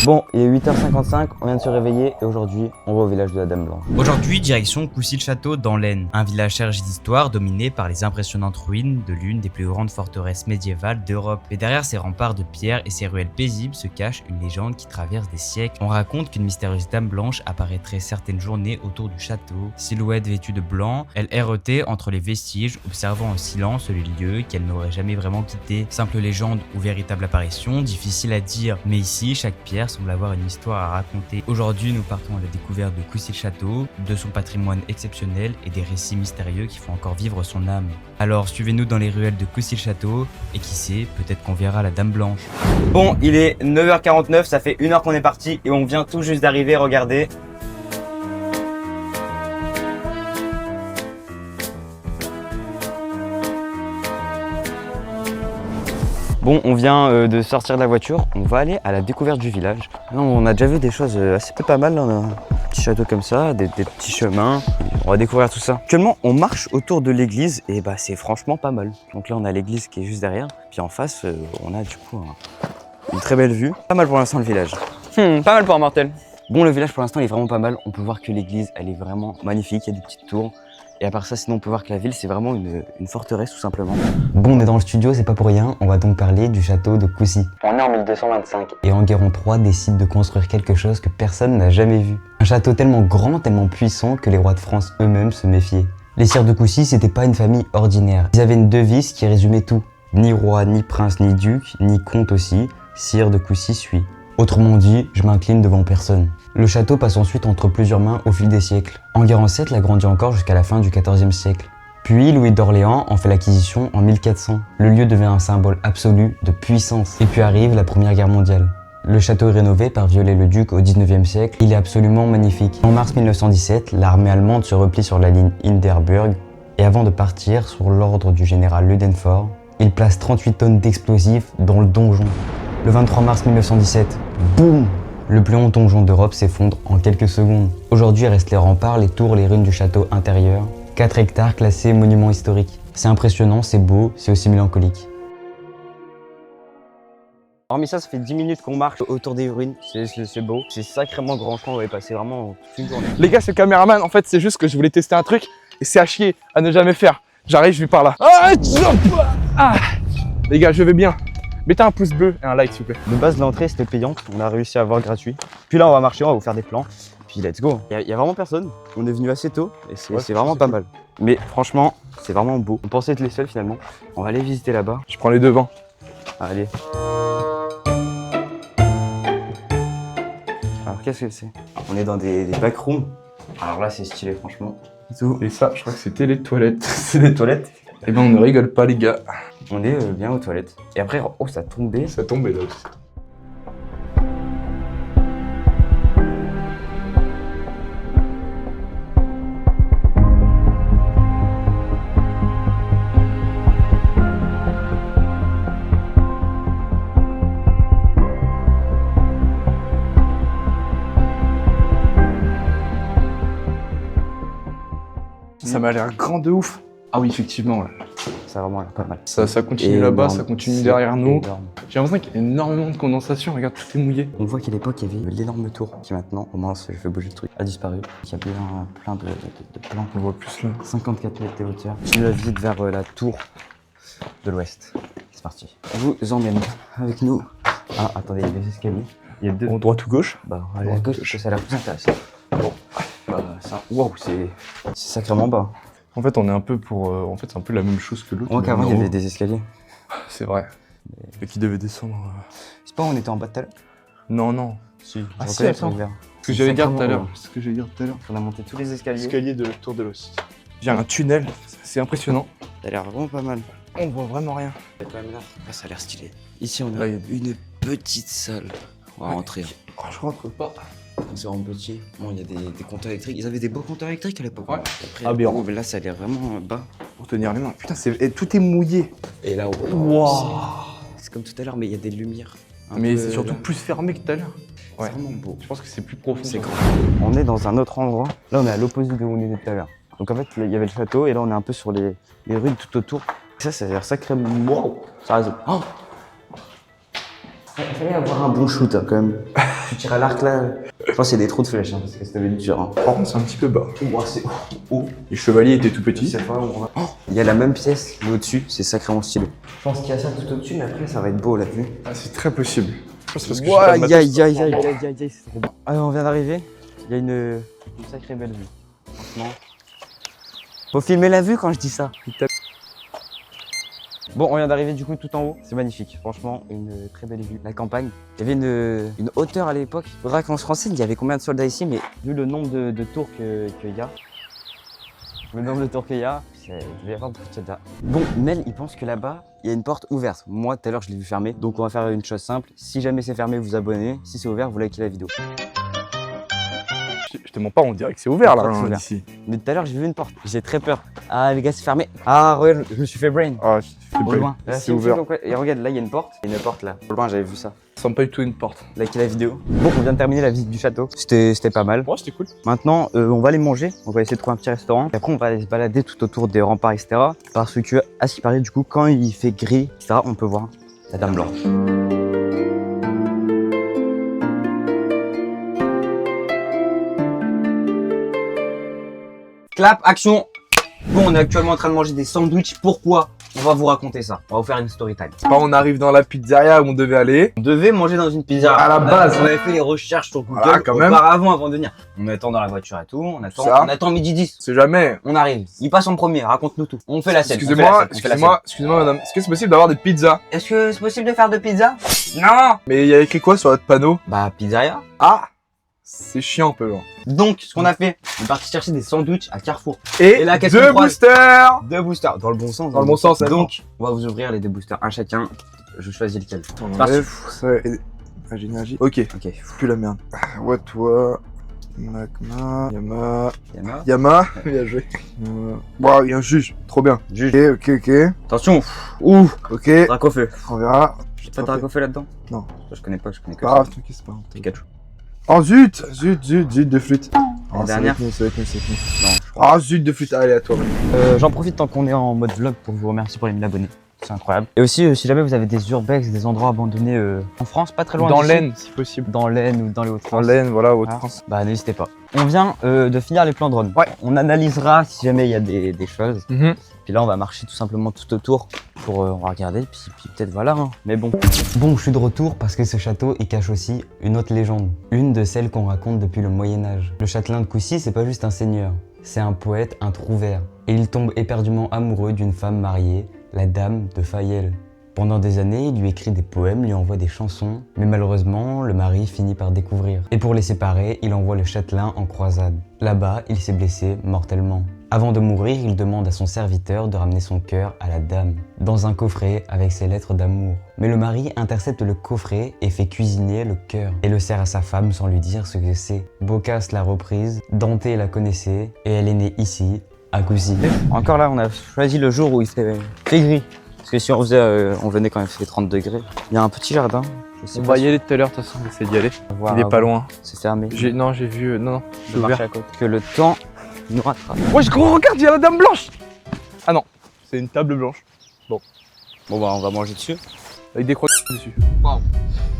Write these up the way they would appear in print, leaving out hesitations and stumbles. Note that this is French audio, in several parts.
Bon, il est 8h55, on vient de se réveiller et aujourd'hui, on va au village de la Dame Blanche. Aujourd'hui, direction Coucy-le-Château dans l'Aisne, un village chargé d'histoire dominé par les impressionnantes ruines de l'une des plus grandes forteresses médiévales d'Europe. Et derrière ces remparts de pierre et ces ruelles paisibles se cache une légende qui traverse des siècles. On raconte qu'une mystérieuse Dame Blanche apparaîtrait certaines journées autour du château. Silhouette vêtue de blanc, elle errotait entre les vestiges, observant en silence les lieux qu'elle n'aurait jamais vraiment quittés. Simple légende ou véritable apparition, difficile à dire. Mais ici, chaque pierre semble avoir une histoire à raconter. Aujourd'hui, nous partons à la découverte de Coucy-le-Château, de son patrimoine exceptionnel et des récits mystérieux qui font encore vivre son âme. Alors suivez-nous dans les ruelles de Coucy-le-Château et qui sait, peut-être qu'on verra la Dame Blanche. Bon, il est 9h49, ça fait 1 heure qu'on est parti et on vient tout juste d'arriver, regardez. Bon, on vient de sortir de la voiture, on va aller à la découverte du village. Là, on a déjà vu des choses assez pas mal, là. On a un petit château comme ça, des petits chemins. On va découvrir tout ça. Actuellement, on marche autour de l'église et bah c'est franchement pas mal. Donc là, on a l'église qui est juste derrière. Puis en face, on a du coup une très belle vue. Pas mal pour l'instant le village. Pas mal pour un mortel. Bon, le village pour l'instant il est vraiment pas mal. On peut voir que l'église, elle est vraiment magnifique. Il y a des petites tours. Et à part ça, sinon on peut voir que la ville, c'est vraiment une forteresse tout simplement. Bon, on est dans le studio, c'est pas pour rien, on va donc parler du château de Coucy. On est en 1225. Et Enguerrand III décide de construire quelque chose que personne n'a jamais vu. Un château tellement grand, tellement puissant que les rois de France eux-mêmes se méfiaient. Les sires de Coucy, c'était pas une famille ordinaire. Ils avaient une devise qui résumait tout. Ni roi, ni prince, ni duc, ni comte aussi, sire de Coucy suis. Autrement dit, je m'incline devant personne. Le château passe ensuite entre plusieurs mains au fil des siècles. Enguerrand VII l'agrandit encore jusqu'à la fin du XIVe siècle. Puis Louis d'Orléans en fait l'acquisition en 1400. Le lieu devient un symbole absolu de puissance. Et puis arrive la Première Guerre mondiale. Le château est rénové par Viollet-le-Duc au XIXe siècle. Il est absolument magnifique. En mars 1917, l'armée allemande se replie sur la ligne Hindenburg. Et avant de partir, sur l'ordre du général Ludendorff, il place 38 tonnes d'explosifs dans le donjon. Le 23 mars 1917, boum! Le plus haut donjon d'Europe s'effondre en quelques secondes. Aujourd'hui, il reste les remparts, les tours, les ruines du château intérieur. 4 hectares classés monuments historiques. C'est impressionnant, c'est beau, c'est aussi mélancolique. Hormis ça, ça fait 10 minutes qu'on marche autour des ruines, c'est beau. C'est sacrément grand, je crois, on va y passer vraiment toute une journée. Les gars, c'est le caméraman, en fait, c'est juste que je voulais tester un truc et c'est à chier, à ne jamais faire. J'arrive, je vais par là. Les gars, je vais bien. Mettez un pouce bleu et un like, s'il vous plaît. De base, l'entrée c'était payant, on a réussi à avoir gratuit. Puis là, on va marcher, on va vous faire des plans. Puis let's go. Il y a vraiment personne. On est venu assez tôt et c'est vraiment pas mal. Mais franchement, c'est vraiment beau. On pensait être les seuls finalement. On va aller visiter là-bas. Je prends les devants. Allez. Alors qu'est-ce que c'est? On est dans des backrooms. Alors là, c'est stylé, franchement. Et ça, je crois que c'était les toilettes. C'est des toilettes. Eh ben, on ne rigole pas, les gars. On est bien aux toilettes. Et après, oh, ça tombait. Ça tombait là aussi. Ça m'a l'air grand de ouf. Ah oui, effectivement. Ouais. Ça a vraiment l'air pas mal. Ça continue là-bas, ça continue derrière nous. J'ai l'impression qu'il y a énormément de condensation. Regarde, tout est mouillé. On voit qu'à l'époque, il y avait l'énorme tour qui maintenant, au moins, je fais bouger le truc, a disparu. Il y a plein de plans. On voit plus là. 54 mètres de hauteur. Je la vite vers la tour de l'ouest. C'est parti. Je vous emmène avec nous. Ah, attendez, il y a des escaliers. Il y a deux. En droite ou gauche? Bah, allez, à gauche, parce que ça a l'air plus intéressant. Bon, ça, waouh, c'est sacrément bas. En fait, on est un peu pour. En fait, c'est un peu la même chose que l'autre. Moi, qu'avant, il y avait des escaliers. C'est vrai. Mais qui devait descendre. C'est pas où on était en bas tout à l'heure? Non, non. Si. Ah, si, attends. Ce que j'allais dire tout à l'heure. Ce que j'allais dire tout à l'heure. On a monté tous les escaliers. Escalier de Tour de l'Os. J'ai un tunnel, c'est impressionnant. Ça a l'air vraiment pas mal. On voit vraiment rien. Quand même là. Ah, ça a l'air stylé. Ici, on a Là, il y a une petite salle. On va rentrer. Oh, je rentre pas. C'est vraiment petit. Bon, il y a des compteurs électriques. Ils avaient des beaux compteurs électriques à l'époque. Ouais. Après, Ah, bien. mais là, ça a l'air vraiment bas. Pour tenir les mains. Putain, tout est mouillé. Et là, Wow. c'est comme tout à l'heure, mais il y a des lumières. Mais c'est surtout plus fermé que tout à l'heure. C'est vraiment beau. Je pense que c'est plus profond. C'est grand. On est dans un autre endroit. Là, on est à l'opposé de où on était tout à l'heure. Donc en fait, il y avait le château et là, on est un peu sur les ruines tout autour. Ça a l'air sacrément. Wow. Ça a raison. Oh, Il fallait avoir un bon shoot hein, quand même. Tu tires à l'arc là. Je pense qu'il y a des trous de flèches hein, parce que c'était dur. Hein. Par contre, c'est un petit peu bas. Oh, c'est haut. Les chevaliers étaient tout petits. Il y a la même pièce, mais au-dessus, c'est sacrément stylé. Je pense qu'il y a ça tout au-dessus, mais après ça va être beau la vue. Ah, c'est très possible. Je pense parce que Aïe aïe aïe aïe aïe aïe, c'est trop bon. Ah, on vient d'arriver. Il y a une sacrée belle vue. Franchement. Faut filmer la vue quand je dis ça. Bon, on vient d'arriver du coup tout en haut. C'est magnifique. Franchement, une très belle vue. La campagne. Il y avait une hauteur à l'époque. Faudra qu'on se renseigne. Il y avait combien de soldats ici, mais vu le nombre de tours qu'il y a. Le nombre de tours qu'il y a, il devait y avoir beaucoup de soldats. Bon, Mel, il pense que là-bas, il y a une porte ouverte. Moi, tout à l'heure, je l'ai vu fermée. Donc, on va faire une chose simple. Si jamais c'est fermé, vous abonnez. Si c'est ouvert, vous likez la vidéo. Je te mens pas, on dirait que c'est ouvert là, C'est ouvert. ici. Mais tout à l'heure, j'ai vu une porte. J'ai très peur. Ah, les gars, c'est fermé. Ah, ouais, je me suis fait brain. Ah, Au loin. c'est ouvert. Donc, ouais. Et regarde, là, il y a une porte. Il y a une porte là. Au loin, j'avais vu ça. Ça sent pas du tout une porte. Likez la vidéo. Bon, on vient de terminer la visite du château. C'était pas mal. Ouais, c'était cool. Maintenant, on va aller manger. On va essayer de trouver un petit restaurant. Et après, on va aller se balader tout autour des remparts, etc. Parce que, à ce qui paraît, du coup, quand il fait gris, etc., on peut voir la Dame Blanche. Clap, action. Bon, on est actuellement en train de manger des sandwichs. Pourquoi? On va vous raconter ça. On va vous faire une story time. Quand on arrive dans la pizzeria où on devait aller, On devait manger dans une pizzeria. À la base. On avait fait les recherches sur Google Voilà, quand même. auparavant avant de venir. On attend dans la voiture et tout. On attend midi 10. c'est jamais. On arrive. Il passe en premier. Raconte-nous tout. On fait la scène. Excusez-moi, madame. Est-ce que c'est possible d'avoir des pizzas? Est-ce que c'est possible de faire de pizza? Non. Mais il y a écrit quoi sur votre panneau? Bah, pizzeria. Ah! C'est chiant un peu, genre. Donc, ce qu'on a fait, on est parti chercher des sandwichs à Carrefour. Et là, qu'est-ce deux qu'on croise? boosters! Deux boosters. Dans le bon sens. Dans le bon sens, Donc, on va vous ouvrir les deux boosters. Un chacun. Je choisis lequel. On Parti. enlève, ça et... énergie. Ok, Ok. plus la merde. Ouais, toi. Magma. Yama. Yama. Yama. Bien joué. Waouh, il y a un juge. Trop bien. Juge. Ok. Attention. Ouh. Ok. Dracofeu. On verra. J'ai pas de Dracofeu là-dedans? Non. Je connais pas, je connais que Pas grave, t'inquiète pas. Pikachu. Oh zut, de flûte. En dernière. Ça va être nul. Non, je crois. Ah zut de flûte, allez à toi. J'en profite tant qu'on est en mode vlog pour vous remercier pour les 1000 abonnés. C'est incroyable. Et aussi, si jamais vous avez des urbex, des endroits abandonnés en France, pas très loin Dans d'ici. l'Aisne, si possible. Dans l'Aisne ou dans les Dans Hauts-de-France. l'Aisne, voilà, Hauts-de-France. Bah n'hésitez pas. On vient de finir les plans drone. Ouais. On analysera si jamais il y a des choses. Puis là, on va marcher tout simplement tout autour pour on va regarder. Puis peut-être voilà. Hein. Mais bon. Bon, je suis de retour parce que ce château, il cache aussi une autre légende. Une de celles qu'on raconte depuis le Moyen-Âge. Le châtelain de Coucy, c'est pas juste un seigneur. C'est un poète, un trouvère. Et il tombe éperdument amoureux d'une femme mariée, la dame de Fayel. Pendant des années, il lui écrit des poèmes, lui envoie des chansons, mais malheureusement, le mari finit par découvrir. Et pour les séparer, il envoie le châtelain en croisade. Là-bas, il s'est blessé mortellement. Avant de mourir, il demande à son serviteur de ramener son cœur à la dame, dans un coffret avec ses lettres d'amour. Mais le mari intercepte le coffret et fait cuisiner le cœur, et le sert à sa femme sans lui dire ce que c'est. Boccace l'a reprise, Dante la connaissait, et elle est née ici, à Coucy. Encore là, on a choisi le jour où il fait gris. Parce que si on faisait, on venait quand il fait 30 degrés. Il y a un petit jardin. Je sais On pas va si y aller tout à l'heure, de toute façon, on essaie d'y aller. on va voir Il est pas avant. loin. C'est fermé. Non, j'ai vu. Non, c'est Je marche ouvert. à côté. Que le temps nous rattrape. Wesh, gros, regarde, il y a la dame blanche! Ah non, c'est une table blanche. Bon bah on va manger dessus. Avec des croix dessus.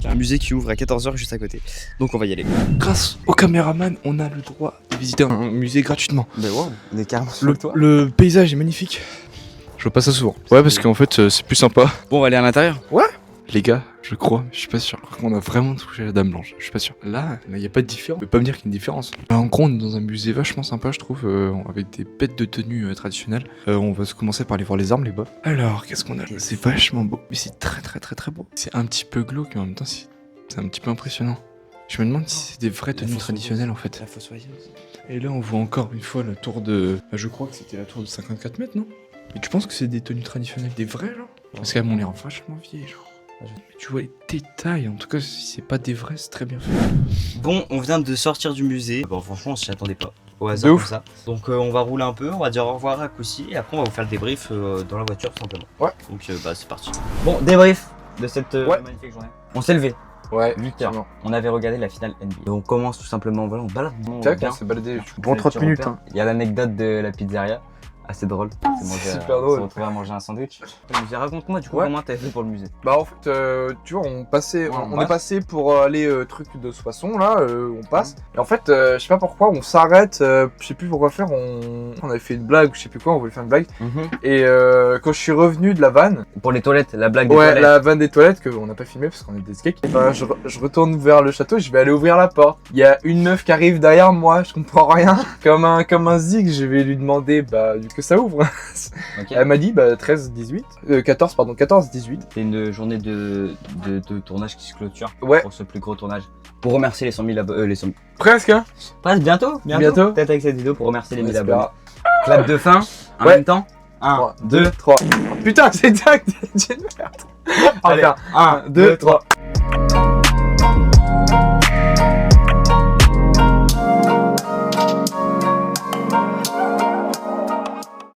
Il y a un musée qui ouvre à 14h juste à côté. Donc on va y aller. Grâce au caméraman, on a le droit de visiter un musée gratuitement. Mais wow, on est carrément sur le toit. Le paysage est magnifique. Je vois pas ça souvent. Ouais, parce qu'en fait, c'est plus sympa. Bon, on va aller à l'intérieur. Les gars, je crois, je suis pas sûr. On a vraiment touché la dame blanche, je suis pas sûr. Là, y a pas de différence. On peut pas me dire qu'il y a une différence. En gros, on est dans un musée vachement sympa, je trouve, avec des bêtes de tenue traditionnelles. On va commencer par aller voir les armes, les bas. Alors, qu'est-ce qu'on a? C'est vachement beau. Mais c'est très beau. C'est un petit peu glauque, mais en même temps, c'est un petit peu impressionnant. Je me demande si c'est des vraies tenues traditionnelles en fait. La fossoyeuse. Et là, on voit encore une fois la tour de. Je crois que c'était la tour de 54 mètres, non? Mais tu penses que c'est des tenues traditionnelles, des vraies, genre? Parce qu'elles m'ont l'air vachement vieilles, genre. Mais tu vois les détails, en tout cas, si c'est pas des vrais, c'est très bien fait. Bon, on vient de sortir du musée. Bon, franchement, on s'y attendait pas. Au De hasard ouf. comme ça. Donc, on va rouler un peu, on va dire au revoir à Coucy. Et après, on va vous faire le débrief dans la voiture, tout simplement. Ouais. Donc, bah, c'est parti. Bon, débrief de cette Ouais. magnifique journée. On s'est levé. Ouais, 8h. On avait regardé la finale NBA. Et on commence tout simplement, voilà, on balade. Tac, on s'est baladé Bon, pendant 30 minutes. Il y a l'anecdote de la pizzeria assez drôle. Super drôle. Se retrouver à manger un sandwich. Raconte-moi du coup Ouais. comment t'avais fait pour le musée. Bah en fait, tu vois, on Ouais, est passé pour aller truc de Soissons là, on passe. Et en fait, je sais pas pourquoi, on s'arrête, je sais plus pourquoi faire. On avait fait une blague, je sais plus quoi, on voulait faire une blague. Et quand je suis revenu de la vanne, Pour les toilettes, la blague des ouais, toilettes. la vanne des toilettes que on n'a pas filmé parce qu'on est des skeks. Ben, je retourne vers le château, je vais aller ouvrir la porte. Il y a une meuf qui arrive derrière moi, je comprends rien. Comme un zig, je vais lui demander que ça ouvre. Ok. Elle m'a dit 13-18, 14-18. C'est une journée de tournage qui se clôture Ouais, pour ce plus gros tournage. Pour remercier les 100 000 abonnés. Les 100 000. presque hein. Presque bientôt. Bientôt. Peut-être avec cette vidéo pour remercier les 1000 On abonnés. espère. Clap de fin en Ouais. même temps. 1, 3, 2, 2, 3. Putain, c'est dingue, j'ai une merde. Allez, Enfin, 1, 2, 3.